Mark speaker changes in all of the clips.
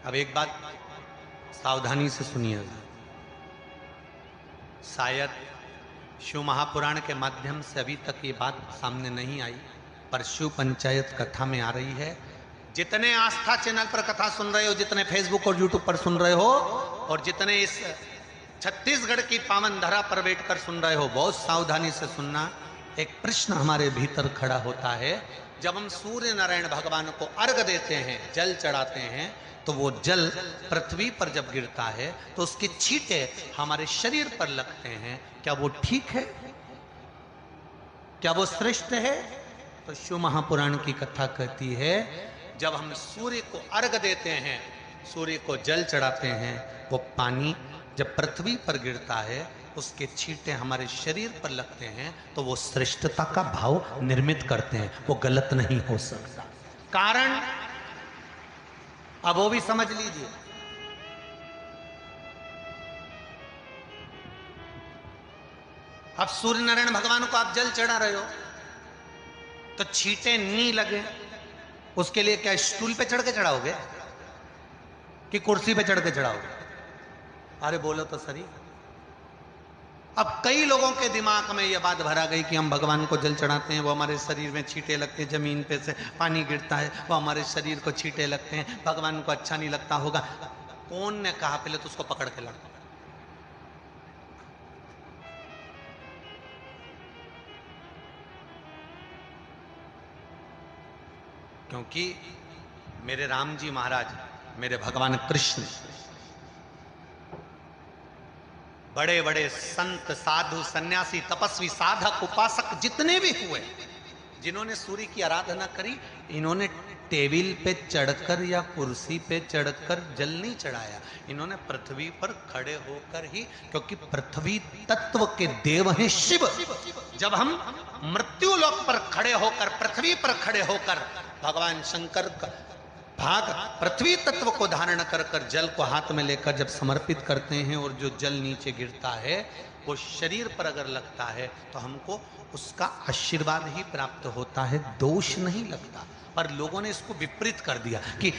Speaker 1: अब एक बात सावधानी से सुनिएगा, शायद शिव महापुराण के माध्यम से अभी तक ये बात सामने नहीं आई, पर शिव पंचायत कथा में आ रही है। जितने आस्था चैनल पर कथा सुन रहे हो, जितने फेसबुक और यूट्यूब पर सुन रहे हो, और जितने इस छत्तीसगढ़ की पावन धरा पर बैठकर सुन रहे हो, बहुत सावधानी से सुनना। एक प्रश्न हमारे भीतर खड़ा होता है, जब हम सूर्य नारायण भगवान को अर्घ देते हैं, जल चढ़ाते हैं, तो वो जल पृथ्वी पर जब गिरता है तो उसके छींटे हमारे शरीर पर लगते हैं। क्या वो ठीक है? क्या वो श्रेष्ठ है? तो शिव महापुराण की कथा कहती है, जब हम सूर्य को अर्घ देते हैं, सूर्य को जल चढ़ाते हैं, वो पानी जब पृथ्वी पर गिरता है, उसके छींटे हमारे शरीर पर लगते हैं, तो वो श्रेष्ठता का भाव निर्मित करते हैं। वो गलत नहीं हो सकता। कारण अब वो भी समझ लीजिए। अब सूर्य नारायण भगवान को आप जल चढ़ा रहे हो, तो छींटे नहीं लगे, उसके लिए क्या स्टूल पे चढ़ के चढ़ाओगे कि कुर्सी पे चढ़ के चढ़ाओगे? अरे बोलो तो सही। अब कई लोगों के दिमाग में यह बात भरा गई कि हम भगवान को जल चढ़ाते हैं, वो हमारे शरीर में छींटे लगते हैं, जमीन पे से पानी गिरता है, वो हमारे शरीर को छींटे लगते हैं, भगवान को अच्छा नहीं लगता होगा। कौन ने कहा? पहले तो उसको पकड़ के लड़ो। क्योंकि मेरे राम जी महाराज, मेरे भगवान कृष्ण, बड़े बड़े संत, साधु, सन्यासी, तपस्वी, साधक, उपासक जितने भी हुए, जिन्होंने सूर्य की आराधना करी, इन्होंने टेबल पे चढ़कर या कुर्सी पे चढ़कर जल नहीं चढ़ाया, इन्होंने पृथ्वी पर खड़े होकर ही, क्योंकि पृथ्वी तत्व के देव हैं शिव। जब हम मृत्यु लोक पर खड़े होकर, पृथ्वी पर खड़े होकर भगवान शंकर का भाग पृथ्वी तत्व को धारण कर कर जल को हाथ में लेकर जब समर्पित करते हैं, और जो जल नीचे गिरता है वो शरीर पर अगर लगता है तो हमको उसका आशीर्वाद ही प्राप्त होता है, दोष नहीं लगता। पर लोगों ने इसको विपरीत कर दिया। कि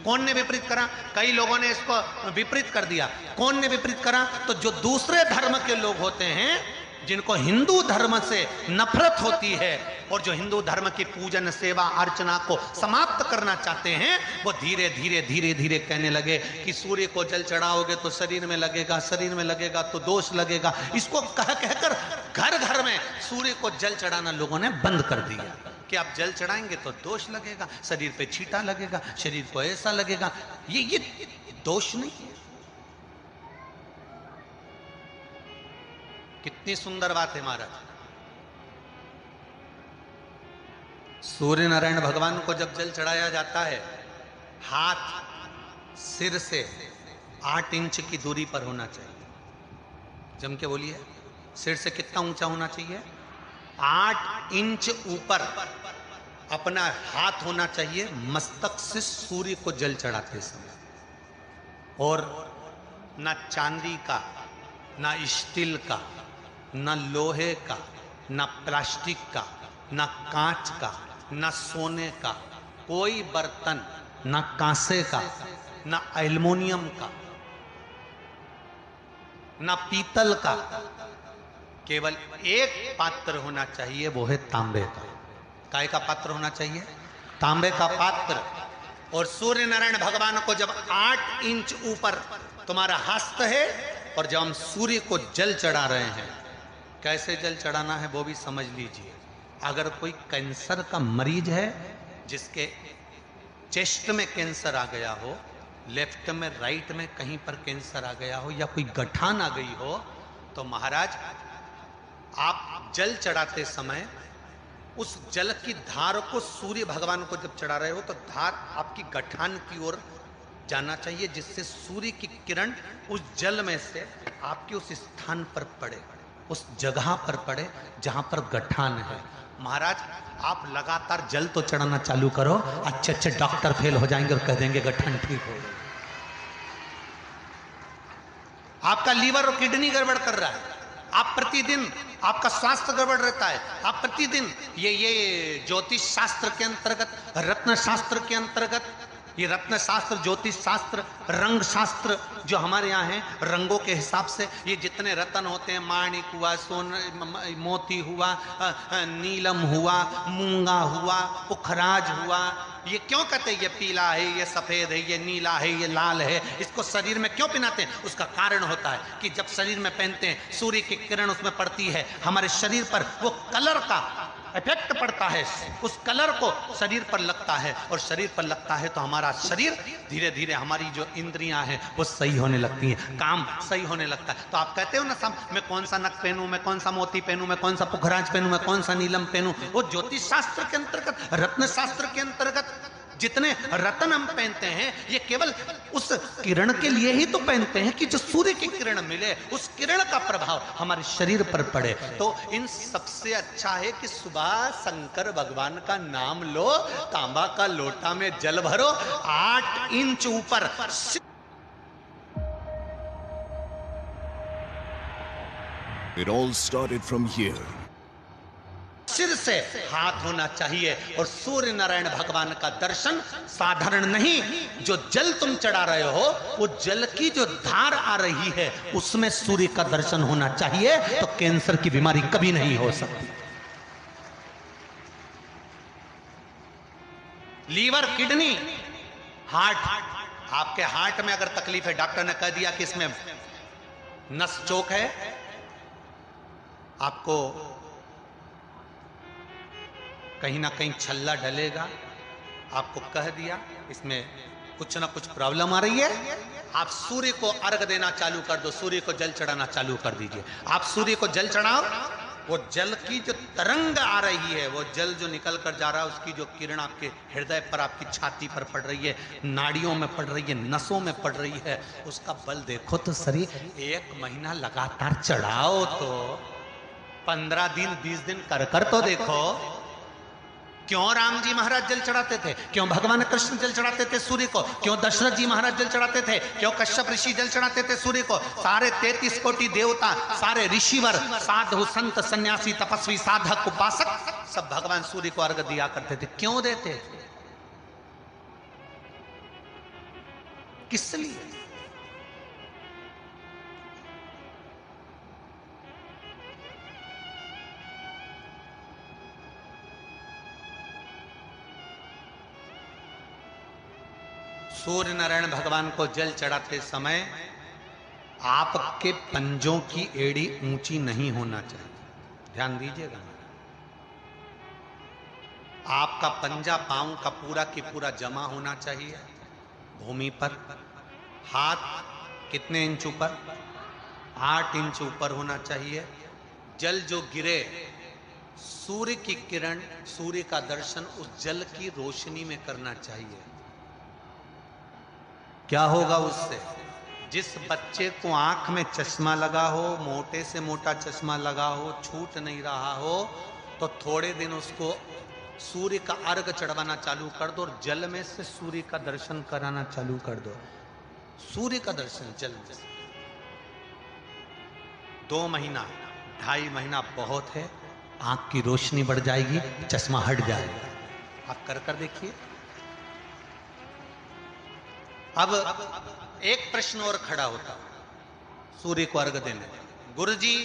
Speaker 1: कौन ने विपरीत करा? कई लोगों ने इसको विपरीत कर दिया। कौन ने विपरीत करा? तो जो दूसरे धर्म के लोग होते हैं, जिनको हिंदू धर्म से नफरत होती है और जो हिंदू धर्म की पूजन, सेवा, अर्चना को समाप्त करना चाहते हैं, वो धीरे धीरे धीरे धीरे कहने लगे कि सूर्य को जल चढ़ाओगे तो शरीर में लगेगा, शरीर में लगेगा तो दोष लगेगा। इसको कह कहकर घर घर में सूर्य को जल चढ़ाना लोगों ने बंद कर दिया कि आप जल चढ़ाएंगे तो दोष लगेगा, शरीर पे छींटा लगेगा, शरीर को ऐसा लगेगा। ये दोष नहीं है। कितनी सुंदर बात है महाराज। सूर्य नारायण भगवान को जब जल चढ़ाया जाता है, हाथ सिर से 8 इंच की दूरी पर होना चाहिए। जम के बोलिए, सिर से कितना ऊंचा होना चाहिए? 8 इंच ऊपर अपना हाथ होना चाहिए मस्तक से सूर्य को जल चढ़ाते समय। और ना चांदी का, ना स्टील का, ना लोहे का, ना प्लास्टिक का, ना कांच का, ना सोने का कोई बर्तन, ना कांसे का, ना एल्युमिनियम का, ना पीतल का, केवल एक पात्र होना चाहिए, वो है तांबे का। काय का पात्र होना चाहिए? तांबे का पात्र। और सूर्य नारायण भगवान को जब 8 इंच ऊपर तुम्हारा हस्त है, और जब हम सूर्य को जल चढ़ा रहे हैं, कैसे जल चढ़ाना है वो भी समझ लीजिए। अगर कोई कैंसर का मरीज है, जिसके चेस्ट में कैंसर आ गया हो, लेफ्ट में, राइट में कहीं पर कैंसर आ गया हो, या कोई गठान आ गई हो, तो महाराज आप जल चढ़ाते समय उस जल की धार को सूर्य भगवान को जब चढ़ा रहे हो, तो धार आपकी गठान की ओर जाना चाहिए, जिससे सूर्य की किरण उस जल में से आपके उस स्थान पर पड़े, उस जगह पर पड़े जहां पर गठान है। महाराज आप लगातार जल तो चढ़ाना चालू करो, अच्छे अच्छे डॉक्टर फेल हो जाएंगे और कह देंगे गठान ठीक हो गई। आपका लीवर और किडनी गड़बड़ कर रहा है, आप प्रतिदिन, आपका स्वास्थ्य गड़बड़ रहता है, आप प्रतिदिन ये ज्योतिष शास्त्र के अंतर्गत, रत्न शास्त्र के अंतर्गत ये रत्न शास्त्र, ज्योतिष शास्त्र, रंग शास्त्र जो हमारे यहाँ है, रंगों के हिसाब से ये जितने रत्न होते हैं, माणिक हुआ, मोती हुआ, नीलम हुआ, मूंगा हुआ, पुखराज हुआ, ये क्यों कहते हैं ये पीला है, ये सफेद है, ये नीला है, ये लाल है, इसको शरीर में क्यों पहनाते हैं? उसका कारण होता है कि जब शरीर में पहनते हैं सूर्य की किरण उसमें पड़ती है, हमारे शरीर पर वो कलर का इफेक्ट पड़ता है, उस कलर को शरीर पर लगता है, और शरीर पर लगता है तो हमारा शरीर धीरे धीरे, हमारी जो इंद्रियां हैं वो सही होने लगती हैं, काम सही होने लगता है। तो आप कहते हो ना सब, मैं कौन सा नक पहनूं, मैं कौन सा मोती पहनूं, मैं कौन सा पुखराज पहनूं, मैं कौन सा नीलम पहनूं, वो ज्योतिष शास्त्र के अंतर्गत, रत्न शास्त्र के अंतर्गत जितने रत्न हम पहनते हैं ये केवल उस किरण के लिए ही तो पहनते हैं कि जो सूर्य की किरण मिले, उस किरण का प्रभाव हमारे शरीर पर पड़े। तो इन सबसे अच्छा है कि सुबह शंकर भगवान का नाम लो, तांबा का लोटा में जल भरो, 8 इंच ऊपर
Speaker 2: It all started from here.
Speaker 1: सिर से हाथ होना चाहिए, और सूर्य नारायण भगवान का दर्शन साधारण नहीं, जो जल तुम चढ़ा रहे हो वो जल की जो धार आ रही है उसमें सूर्य का दर्शन होना चाहिए, तो कैंसर की बीमारी कभी नहीं हो सकती। लीवर, किडनी, हार्ट, आपके हार्ट में अगर तकलीफ है, डॉक्टर ने कह दिया कि इसमें नस चोक है, आपको कहीं ना कहीं छल्ला डलेगा, आपको कह दिया इसमें कुछ ना कुछ प्रॉब्लम आ रही है, आप सूर्य को अर्घ देना चालू कर दो, सूर्य को जल चढ़ाना चालू कर दीजिए। आप सूर्य को जल चढ़ाओ, वो जल की जो तरंग आ रही है, वो जल जो निकल कर जा रहा है, उसकी जो किरण आपके हृदय पर, आपकी छाती पर पड़ रही है, नाड़ियों में पड़ रही है, नसों में पड़ रही है, उसका बल देखो तो शरीर 1 महीना लगातार चढ़ाओ, तो 15 दिन 20 दिन कर तो देखो। क्यों राम जी महाराज जल चढ़ाते थे, क्यों भगवान कृष्ण जल चढ़ाते थे सूर्य को, क्यों दशरथ जी महाराज जल चढ़ाते थे, क्यों कश्यप ऋषि जल चढ़ाते थे सूर्य को, सारे 33 कोटि देवता, सारे ऋषिवर, साधु संत सन्यासी तपस्वी साधक उपासक सब भगवान सूर्य को अर्घ दिया करते थे। क्यों देते थे, किस लिए? सूर्य नारायण भगवान को जल चढ़ाते समय आपके पंजों की एड़ी ऊंची नहीं होना चाहिए, ध्यान दीजिएगा। आपका पंजा पांव का पूरा की पूरा जमा होना चाहिए भूमि पर। हाथ कितने इंच ऊपर? 8 इंच ऊपर होना चाहिए। जल जो गिरे, सूर्य की किरण, सूर्य का दर्शन उस जल की रोशनी में करना चाहिए। क्या होगा उससे? जिस बच्चे को आंख में चश्मा लगा हो, मोटे से मोटा चश्मा लगा हो, छूट नहीं रहा हो, तो थोड़े दिन उसको सूर्य का अर्घ चढ़वाना चालू कर दो और जल में से सूर्य का दर्शन कराना चालू कर दो। सूर्य का दर्शन जल में। 2 महीना 2.5 महीना बहुत है, आंख की रोशनी बढ़ जाएगी, चश्मा हट जाएगा। आप कर देखिए। अब एक प्रश्न और खड़ा होता सूर्य को अर्घ देने। गुरुजी,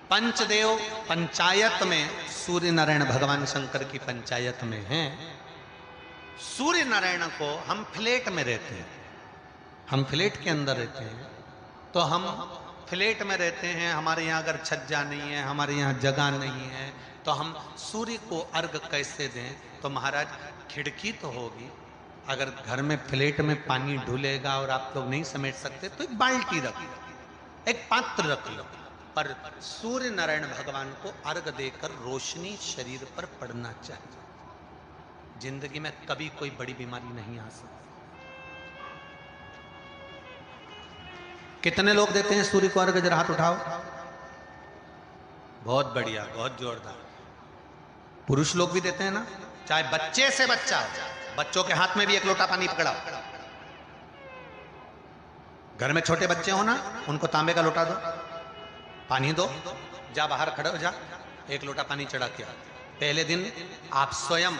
Speaker 1: पंचदेव पंचायत में सूर्य नारायण भगवान शंकर की पंचायत में हैं। सूर्य नारायण को हम फ्लैट में रहते हैं, हम फ्लैट के अंदर रहते हैं, तो हम फ्लैट में रहते हैं, हमारे यहाँ अगर छज्जा नहीं है, हमारे यहाँ जगह नहीं है, तो हम सूर्य को अर्घ कैसे दें? तो महाराज खिड़की तो होगी, अगर घर में फ्लैट में पानी ढुलेगा और आप लोग नहीं समेट सकते तो एक बाल्टी रख लो, एक पात्र रख लो, पर सूर्य नारायण भगवान को अर्घ देकर रोशनी शरीर पर पड़ना चाहिए। जिंदगी में कभी कोई बड़ी बीमारी नहीं आ सकती। कितने लोग देते हैं सूर्य को अर्घ? जरा हाथ उठाओ। बहुत बढ़िया, बहुत जोरदार। पुरुष लोग भी देते हैं ना, चाहे बच्चे से बच्चा हो, बच्चों के हाथ में भी 1 लोटा पानी पकड़ाओ। घर में छोटे बच्चे हो ना, उनको तांबे का लोटा दो, पानी दो, जा बाहर खड़े हो जा, 1 लोटा पानी चढ़ा के। पहले दिन आप स्वयं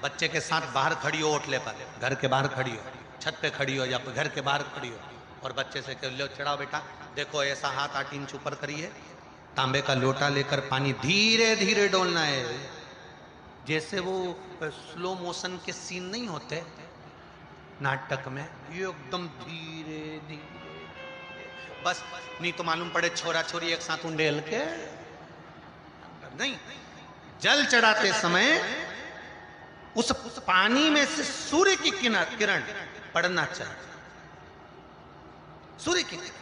Speaker 1: बच्चे के साथ बाहर खड़ी हो ओटले पर, घर के बाहर खड़ी हो, छत पे खड़ी हो या घर के बाहर खड़ी हो, और बच्चे से कह लो चढ़ाओ बेटा, देखो ऐसा हाथ 8 इंच ऊपर करिए, तांबे का लोटा लेकर पानी धीरे धीरे डोलना है, जैसे वो स्लो मोशन के सीन नहीं होते नाटक में, ये एकदम धीरे धीरे, बस नहीं तो मालूम पड़े छोरा छोरी एक साथ उंडेल के नहीं। जल चढ़ाते समय उस पानी में से सूर्य की किरण पड़ना चाहिए, सूर्य की किरण।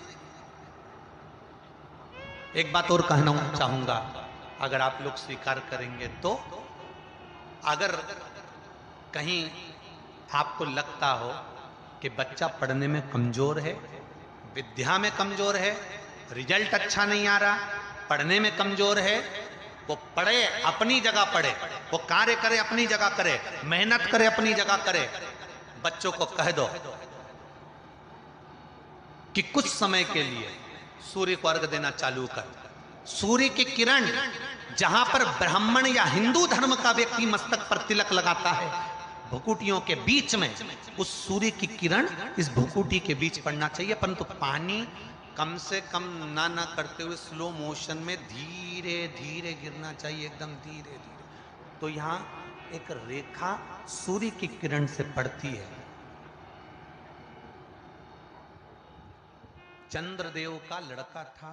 Speaker 1: एक बात और कहना चाहूंगा, अगर आप लोग स्वीकार करेंगे तो, अगर कहीं आपको लगता हो कि बच्चा पढ़ने में कमजोर है, विद्या में कमजोर है, रिजल्ट अच्छा नहीं आ रहा, पढ़ने में कमजोर है, वो पढ़े अपनी जगह पढ़े, वो कार्य करे अपनी जगह करे, मेहनत करे अपनी जगह करे। बच्चों को कह दो कि कुछ समय के लिए सूर्य को अर्घ देना चालू कर। सूर्य की किरण जहां पर ब्राह्मण या हिंदू धर्म का व्यक्ति मस्तक पर तिलक लगाता है, भुकुटियों के बीच में उस सूर्य की किरण इस भुकुटी के बीच पड़ना चाहिए, परंतु पानी कम से कम ना करते हुए स्लो मोशन में धीरे धीरे गिरना चाहिए, एकदम धीरे धीरे। तो यहां एक रेखा सूर्य की किरण से पड़ती है। चंद्रदेव का लड़का था